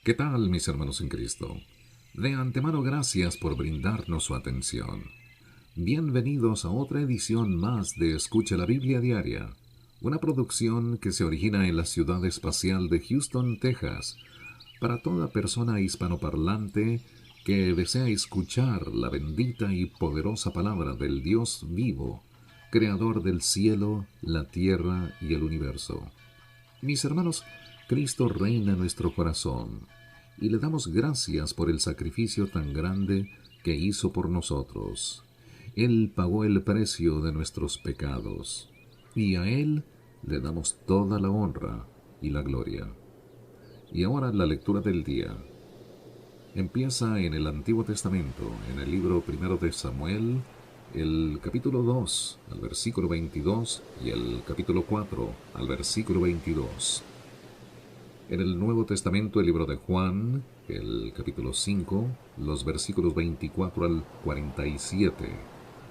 ¿Qué tal, mis hermanos en Cristo? De antemano, gracias por brindarnos su atención. Bienvenidos a otra edición más de Escucha la Biblia Diaria, una producción que se origina en la ciudad espacial de Houston, Texas, para toda persona hispanoparlante que desea escuchar la bendita y poderosa palabra del Dios vivo, creador del cielo, la tierra y el universo. Mis hermanos, Cristo reina en nuestro corazón y le damos gracias por el sacrificio tan grande que hizo por nosotros. Él pagó el precio de nuestros pecados y a Él le damos toda la honra y la gloria. Y ahora la lectura del día. Empieza en el Antiguo Testamento, en el libro primero de Samuel, el capítulo 2 al versículo 22 y el capítulo 4 al versículo 22. En el Nuevo Testamento, el libro de Juan, el capítulo 5, los versículos 24 al 47,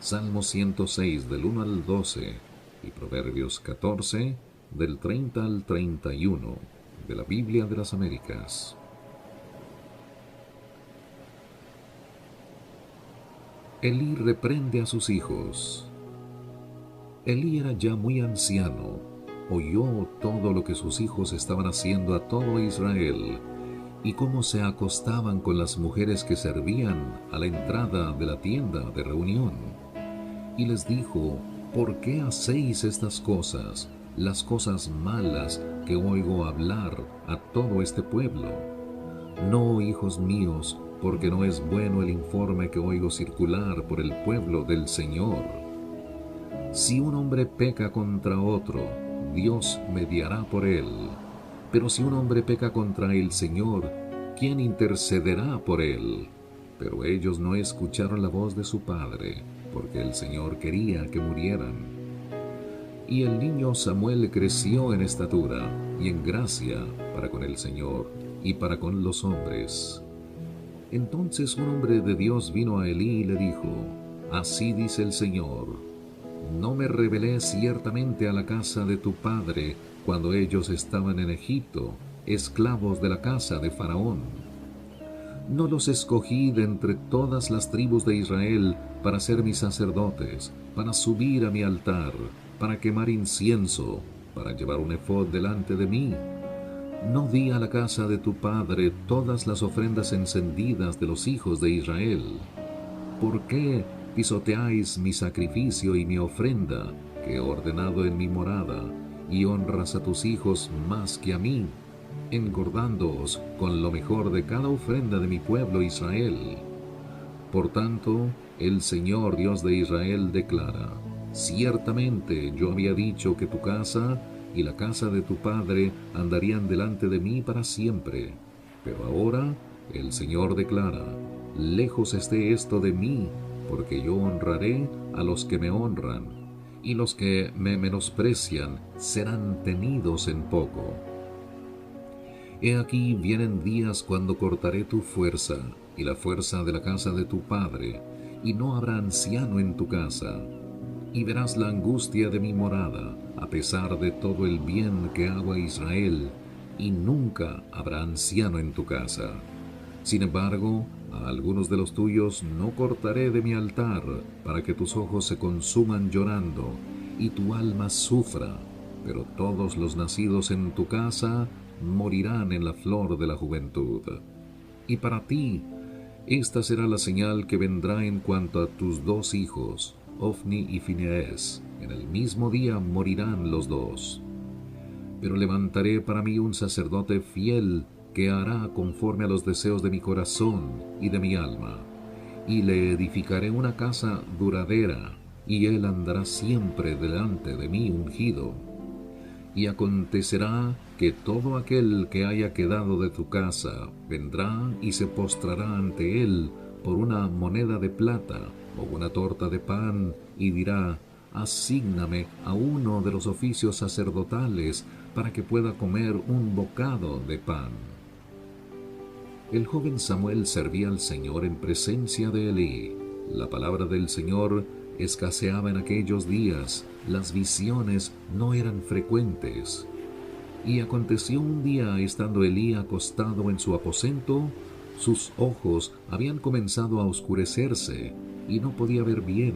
Salmo 106 del 1 al 12 y Proverbios 14 del 30 al 31 de la Biblia de las Américas. Elí reprende a sus hijos. Elí era ya muy anciano, oyó todo lo que sus hijos estaban haciendo a todo Israel y cómo se acostaban con las mujeres que servían a la entrada de la tienda de reunión. Y les dijo: ¿por qué hacéis estas cosas, las cosas malas que oigo hablar a todo este pueblo? No, hijos míos, porque no es bueno el informe que oigo circular por el pueblo del Señor. Si un hombre peca contra otro, Dios mediará por él. Pero si un hombre peca contra el Señor, ¿quién intercederá por él? Pero ellos no escucharon la voz de su padre, porque el Señor quería que murieran. Y el niño Samuel creció en estatura y en gracia para con el Señor y para con los hombres. Entonces un hombre de Dios vino a Elí y le dijo: así dice el Señor, no me rebelé ciertamente a la casa de tu padre cuando ellos estaban en Egipto, esclavos de la casa de Faraón. No los escogí de entre todas las tribus de Israel para ser mis sacerdotes, para subir a mi altar, para quemar incienso, para llevar un efod delante de mí. No di a la casa de tu padre todas las ofrendas encendidas de los hijos de Israel. ¿Por qué pisoteáis mi sacrificio y mi ofrenda que he ordenado en mi morada, y honras a tus hijos más que a mí, engordándoos con lo mejor de cada ofrenda de mi pueblo Israel? Por tanto, el Señor Dios de Israel declara: ciertamente yo había dicho que tu casa y la casa de tu padre andarían delante de mí para siempre. Pero ahora el Señor declara: lejos esté esto de mí, porque yo honraré a los que me honran, y los que me menosprecian serán tenidos en poco. He aquí vienen días cuando cortaré tu fuerza y la fuerza de la casa de tu padre, y no habrá anciano en tu casa. Y verás la angustia de mi morada, a pesar de todo el bien que hago a Israel, y nunca habrá anciano en tu casa. Sin embargo, a algunos de los tuyos no cortaré de mi altar, para que tus ojos se consuman llorando, y tu alma sufra, pero todos los nacidos en tu casa morirán en la flor de la juventud. Y para ti, esta será la señal que vendrá en cuanto a tus dos hijos, Ofni y Finees. En el mismo día morirán los dos. Pero levantaré para mí un sacerdote fiel que hará conforme a los deseos de mi corazón y de mi alma. Y le edificaré una casa duradera, y él andará siempre delante de mí ungido. Y acontecerá que todo aquel que haya quedado de tu casa vendrá y se postrará ante él por una moneda de plata o una torta de pan, y dirá: asígname a uno de los oficios sacerdotales para que pueda comer un bocado de pan. El joven Samuel servía al Señor en presencia de Elí. La palabra del Señor escaseaba en aquellos días, las visiones no eran frecuentes. Y aconteció un día, estando Elí acostado en su aposento, sus ojos habían comenzado a oscurecerse, y no podía ver bien,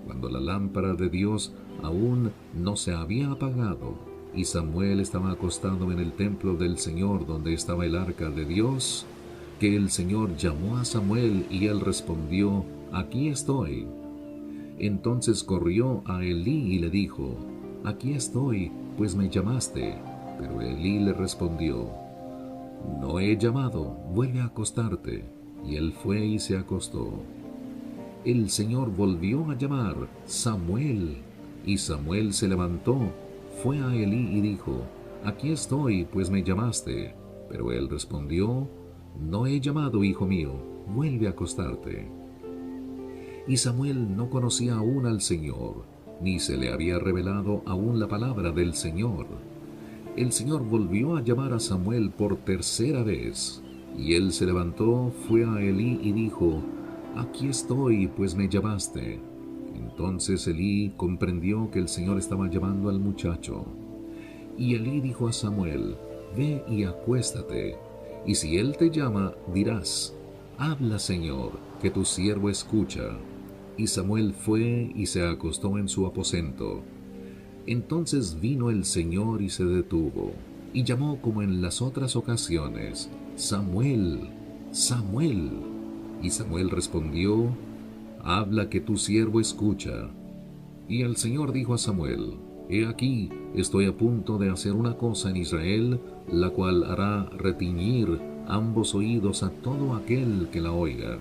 cuando la lámpara de Dios aún no se había apagado, y Samuel estaba acostado en el templo del Señor donde estaba el arca de Dios, que el Señor llamó a Samuel, y él respondió: Aquí estoy. Entonces corrió a Elí y le dijo: Aquí estoy, pues me llamaste. Pero Elí le respondió: No he llamado, vuelve a acostarte. Y él fue y se acostó. El Señor volvió a llamar: Samuel. Y Samuel se levantó, fue a Elí y dijo: Aquí estoy, pues me llamaste. Pero él respondió: No he llamado, hijo mío, vuelve a acostarte. Y Samuel no conocía aún al Señor, ni se le había revelado aún la palabra del Señor. El Señor volvió a llamar a Samuel por tercera vez, y él se levantó, fue a Elí y dijo: Aquí estoy, pues me llamaste. Entonces Elí comprendió que el Señor estaba llamando al muchacho. Y Elí dijo a Samuel: Ve y acuéstate, y si él te llama, dirás: Habla, Señor, que tu siervo escucha. Y Samuel fue y se acostó en su aposento. Entonces vino el Señor y se detuvo, y llamó como en las otras ocasiones: Samuel, Samuel. Y Samuel respondió: Habla, que tu siervo escucha. Y el Señor dijo a Samuel: He aquí, estoy a punto de hacer una cosa en Israel, la cual hará retiñir ambos oídos a todo aquel que la oiga.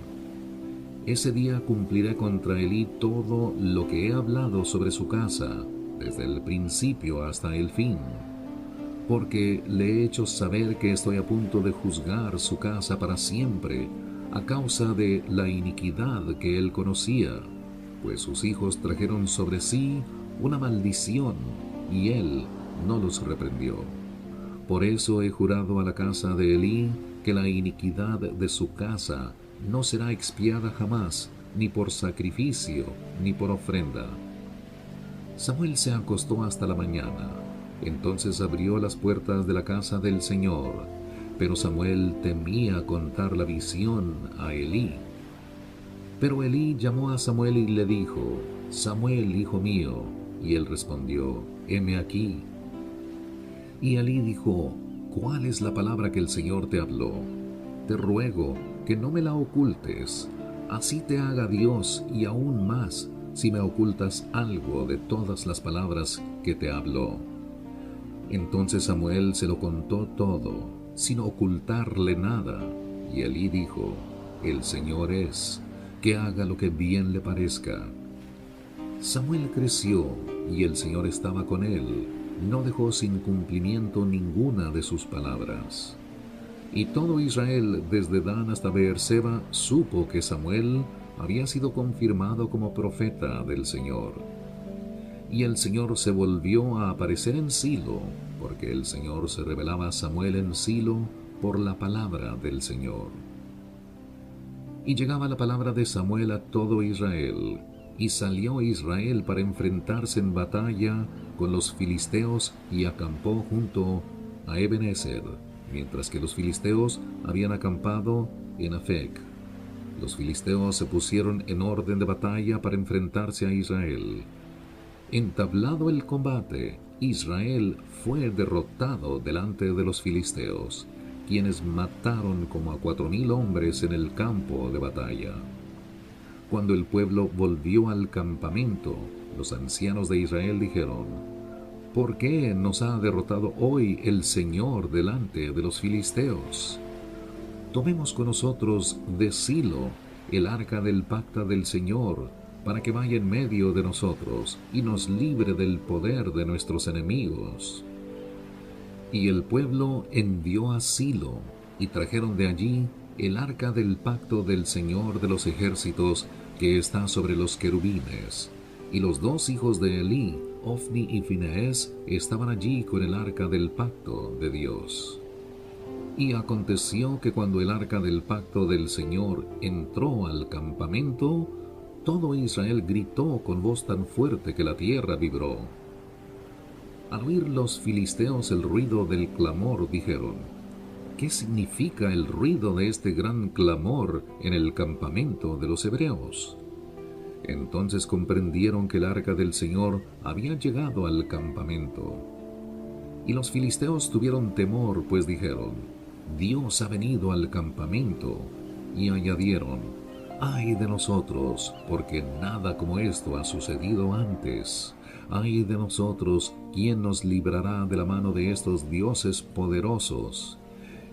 Ese día cumpliré contra Elí todo lo que he hablado sobre su casa, desde el principio hasta el fin, porque le he hecho saber que estoy a punto de juzgar su casa para siempre, a causa de la iniquidad que él conocía, pues sus hijos trajeron sobre sí una maldición, y él no los reprendió. Por eso he jurado a la casa de Elí que la iniquidad de su casa no será expiada jamás, ni por sacrificio, ni por ofrenda. Samuel se acostó hasta la mañana. Entonces abrió las puertas de la casa del Señor, pero Samuel temía contar la visión a Elí. Pero Elí llamó a Samuel y le dijo: Samuel, hijo mío. Y él respondió: Heme aquí. Y Elí dijo: ¿Cuál es la palabra que el Señor te habló? Te ruego que no me la ocultes. Así te haga Dios, y aún más, si me ocultas algo de todas las palabras que te habló. Entonces Samuel se lo contó todo, sin ocultarle nada. Y Elí dijo: El Señor es, que haga lo que bien le parezca. Samuel creció, y el Señor estaba con él, no dejó sin cumplimiento ninguna de sus palabras. Y todo Israel, desde Dan hasta Beerseba, supo que Samuel había sido confirmado como profeta del Señor. Y el Señor se volvió a aparecer en Silo, porque el Señor se revelaba a Samuel en Silo por la palabra del Señor. Y llegaba la palabra de Samuel a todo Israel, y salió Israel para enfrentarse en batalla con los filisteos, y acampó junto a Ebenezer, mientras que los filisteos habían acampado en Afec. Los filisteos se pusieron en orden de batalla para enfrentarse a Israel. Entablado el combate, Israel fue derrotado delante de los filisteos, quienes mataron como a 4,000 hombres en el campo de batalla. Cuando el pueblo volvió al campamento, los ancianos de Israel dijeron: ¿Por qué nos ha derrotado hoy el Señor delante de los filisteos? Tomemos con nosotros de Silo el arca del pacto del Señor, para que vaya en medio de nosotros y nos libre del poder de nuestros enemigos. Y el pueblo envió a Silo, y trajeron de allí el arca del pacto del Señor de los ejércitos, que está sobre los querubines. Y los 2 hijos de Elí, Ofni y Finees, estaban allí con el arca del pacto de Dios. Y aconteció que cuando el arca del pacto del Señor entró al campamento, todo Israel gritó con voz tan fuerte que la tierra vibró. Al oír los filisteos el ruido del clamor, dijeron: ¿qué significa el ruido de este gran clamor en el campamento de los hebreos? Entonces comprendieron que el arca del Señor había llegado al campamento. Y los filisteos tuvieron temor, pues dijeron: Dios ha venido al campamento. Y añadieron: ay de nosotros, porque nada como esto ha sucedido antes. Ay de nosotros, ¿quién nos librará de la mano de estos dioses poderosos?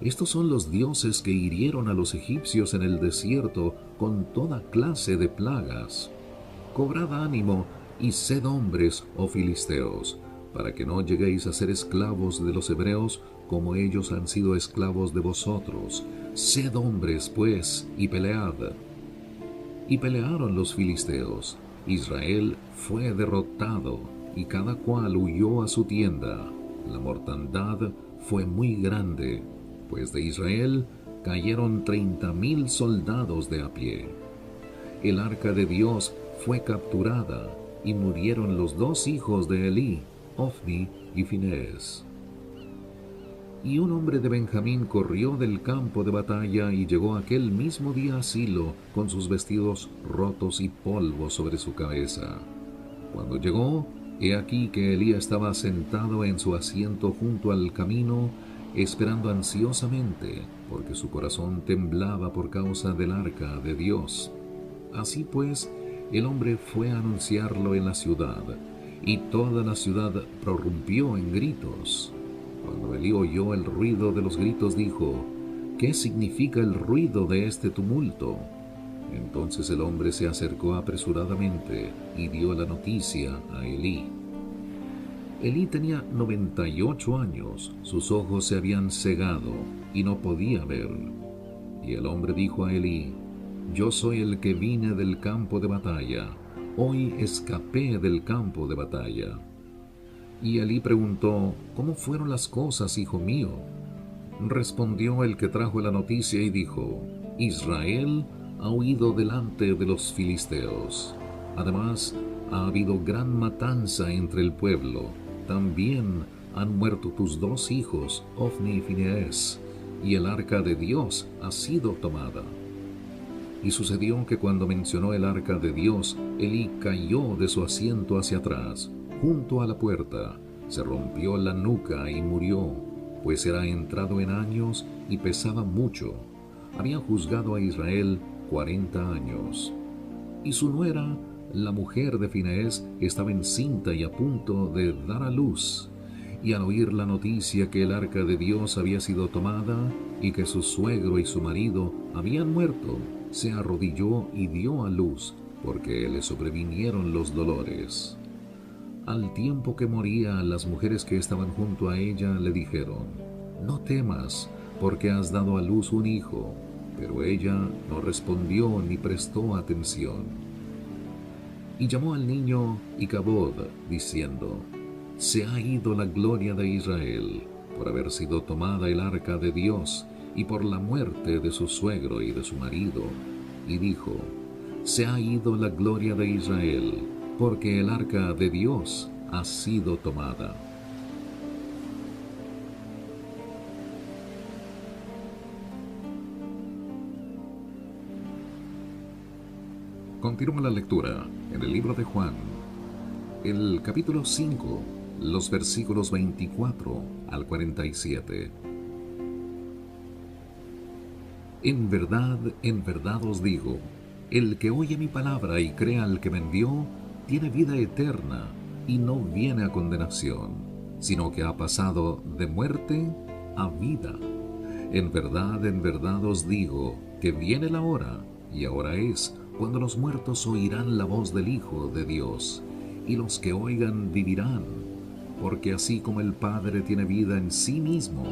Estos son los dioses que hirieron a los egipcios en el desierto con toda clase de plagas. Cobrad ánimo y sed hombres, oh filisteos, para que no lleguéis a ser esclavos de los hebreos, como ellos han sido esclavos de vosotros. Sed hombres, pues, y pelead. Y pelearon los filisteos. Israel fue derrotado, y cada cual huyó a su tienda. La mortandad fue muy grande, pues de Israel cayeron 30,000 soldados de a pie. El arca de Dios fue capturada, y murieron los 2 hijos de Elí, Ofni y Finehés. Y un hombre de Benjamín corrió del campo de batalla y llegó aquel mismo día a Silo con sus vestidos rotos y polvo sobre su cabeza. Cuando llegó, he aquí que Elí estaba sentado en su asiento junto al camino, esperando ansiosamente, porque su corazón temblaba por causa del arca de Dios. Así pues, el hombre fue a anunciarlo en la ciudad, y toda la ciudad prorrumpió en gritos. Cuando Elí oyó el ruido de los gritos, dijo: ¿qué significa el ruido de este tumulto? Entonces el hombre se acercó apresuradamente y dio la noticia a Elí. Elí tenía 98 años, sus ojos se habían cegado y no podía ver. Y el hombre dijo a Elí: yo soy el que vine del campo de batalla, hoy escapé del campo de batalla. Y Elí preguntó: ¿cómo fueron las cosas, hijo mío? Respondió el que trajo la noticia y dijo: Israel ha huido delante de los filisteos. Además, ha habido gran matanza entre el pueblo. También han muerto tus 2 hijos, Ofni y Finehés, y el arca de Dios ha sido tomada. Y sucedió que cuando mencionó el arca de Dios, Elí cayó de su asiento hacia atrás, junto a la puerta, se rompió la nuca y murió, pues era entrado en años y pesaba mucho. Había juzgado a Israel 40 años. Y su nuera, la mujer de Finehés, estaba encinta y a punto de dar a luz. Y al oír la noticia que el arca de Dios había sido tomada y que su suegro y su marido habían muerto, se arrodilló y dio a luz, porque le sobrevinieron los dolores. Al tiempo que moría, las mujeres que estaban junto a ella le dijeron: no temas, porque has dado a luz un hijo. Pero ella no respondió ni prestó atención. Y llamó al niño Icabod, diciendo: se ha ido la gloria de Israel, por haber sido tomada el arca de Dios, y por la muerte de su suegro y de su marido. Y dijo: se ha ido la gloria de Israel, porque el arca de Dios ha sido tomada. Continúa la lectura en el libro de Juan, el capítulo 5, los versículos 24 al 47. En verdad os digo, el que oye mi palabra y crea al que me envió, tiene vida eterna y no viene a condenación, sino que ha pasado de muerte a vida. En verdad os digo que viene la hora, y ahora es, cuando los muertos oirán la voz del Hijo de Dios, y los que oigan vivirán, porque así como el Padre tiene vida en sí mismo,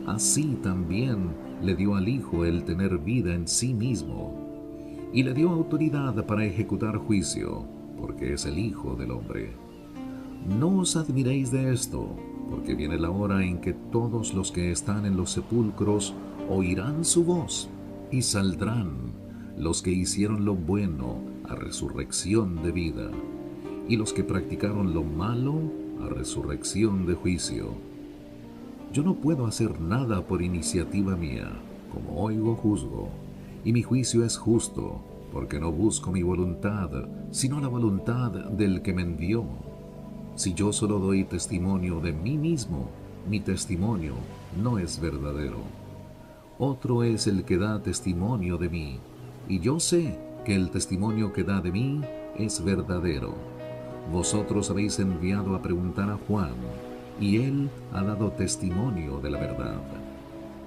así también le dio al Hijo el tener vida en sí mismo, y le dio autoridad para ejecutar juicio, porque es el Hijo del Hombre. No os admiréis de esto, porque viene la hora en que todos los que están en los sepulcros oirán su voz, y saldrán los que hicieron lo bueno a resurrección de vida, y los que practicaron lo malo a resurrección de juicio. Yo no puedo hacer nada por iniciativa mía, como oigo juzgo, y mi juicio es justo, porque no busco mi voluntad, sino la voluntad del que me envió. Si yo solo doy testimonio de mí mismo, mi testimonio no es verdadero. Otro es el que da testimonio de mí, y yo sé que el testimonio que da de mí es verdadero. Vosotros habéis enviado a preguntar a Juan, y él ha dado testimonio de la verdad.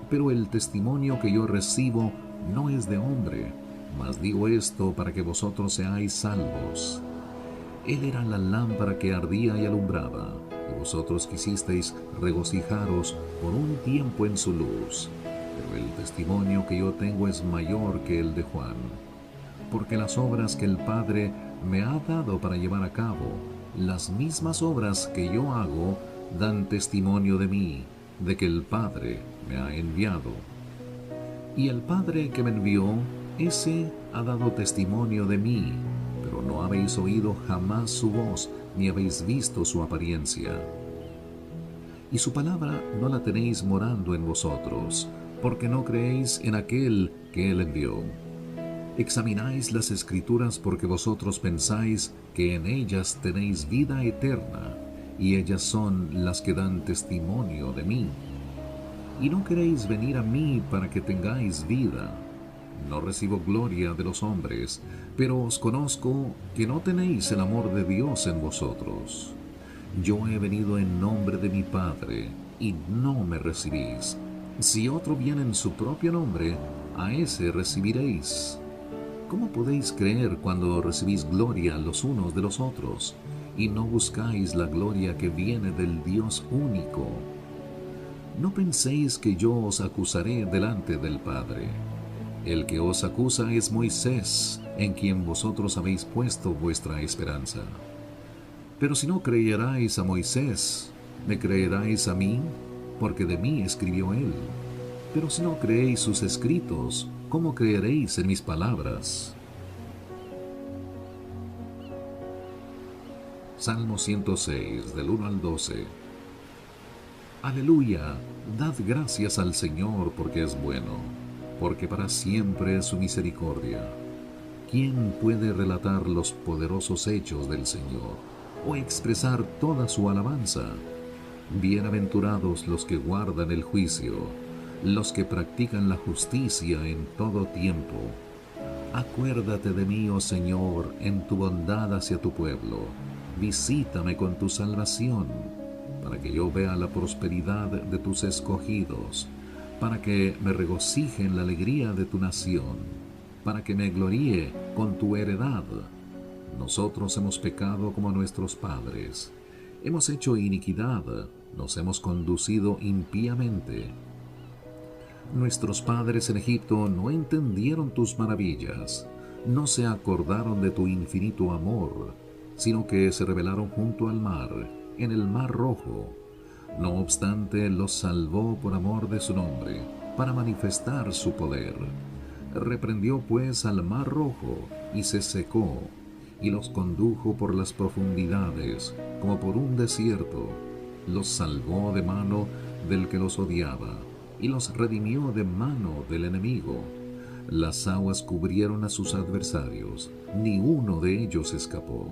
Pero el testimonio que yo recibo no es de hombre, mas digo esto para que vosotros seáis salvos. Él era la lámpara que ardía y alumbraba, y vosotros quisisteis regocijaros por un tiempo en su luz. Pero el testimonio que yo tengo es mayor que el de Juan, porque las obras que el Padre me ha dado para llevar a cabo, las mismas obras que yo hago, dan testimonio de mí, de que el Padre me ha enviado. Y el Padre que me envió, ese ha dado testimonio de mí, pero no habéis oído jamás su voz, ni habéis visto su apariencia. Y su palabra no la tenéis morando en vosotros, porque no creéis en aquel que él envió. Examináis las Escrituras porque vosotros pensáis que en ellas tenéis vida eterna, y ellas son las que dan testimonio de mí. Y no queréis venir a mí para que tengáis vida. No recibo gloria de los hombres, pero os conozco que no tenéis el amor de Dios en vosotros. Yo he venido en nombre de mi Padre, y no me recibís. Si otro viene en su propio nombre, a ese recibiréis. ¿Cómo podéis creer cuando recibís gloria los unos de los otros, y no buscáis la gloria que viene del Dios único? No penséis que yo os acusaré delante del Padre. El que os acusa es Moisés, en quien vosotros habéis puesto vuestra esperanza. Pero si no creyerais a Moisés, ¿me creeráis a mí? Porque de mí escribió él. Pero si no creéis sus escritos, ¿cómo creeréis en mis palabras? Salmo 106, del 1 al 12. Aleluya, dad gracias al Señor porque es bueno, porque para siempre es su misericordia. ¿Quién puede relatar los poderosos hechos del Señor, o expresar toda su alabanza? Bienaventurados los que guardan el juicio, los que practican la justicia en todo tiempo. Acuérdate de mí, oh Señor, en tu bondad hacia tu pueblo. Visítame con tu salvación, para que yo vea la prosperidad de tus escogidos, para que me regocije en la alegría de tu nación, para que me gloríe con tu heredad. Nosotros hemos pecado como nuestros padres, hemos hecho iniquidad, nos hemos conducido impíamente. Nuestros padres en Egipto no entendieron tus maravillas, no se acordaron de tu infinito amor, sino que se rebelaron junto al mar, en el mar rojo. No obstante, los salvó por amor de su nombre, para manifestar su poder. Reprendió pues al mar rojo, y se secó, y los condujo por las profundidades, como por un desierto. Los salvó de mano del que los odiaba, y los redimió de mano del enemigo. Las aguas cubrieron a sus adversarios, ni uno de ellos escapó.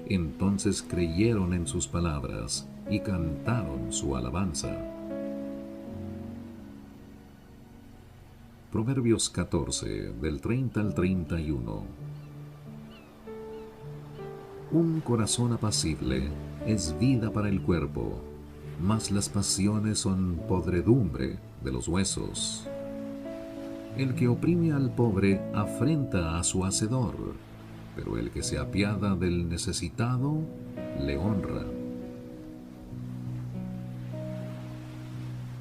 Entonces creyeron en sus palabras y cantaron su alabanza. Proverbios 14, del 30 al 31. Un corazón apacible es vida para el cuerpo, mas las pasiones son podredumbre de los huesos. El que oprime al pobre afrenta a su hacedor, pero el que se apiada del necesitado le honra.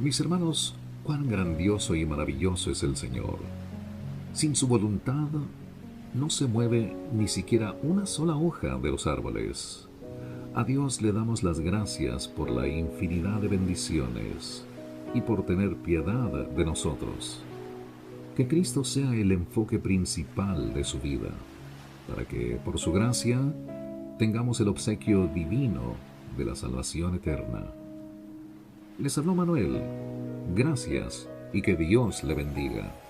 Mis hermanos, cuán grandioso y maravilloso es el Señor. Sin su voluntad no se mueve ni siquiera una sola hoja de los árboles. A Dios le damos las gracias por la infinidad de bendiciones y por tener piedad de nosotros. Que Cristo sea el enfoque principal de su vida, para que, por su gracia, tengamos el obsequio divino de la salvación eterna. Les habló Manuel. Gracias y que Dios le bendiga.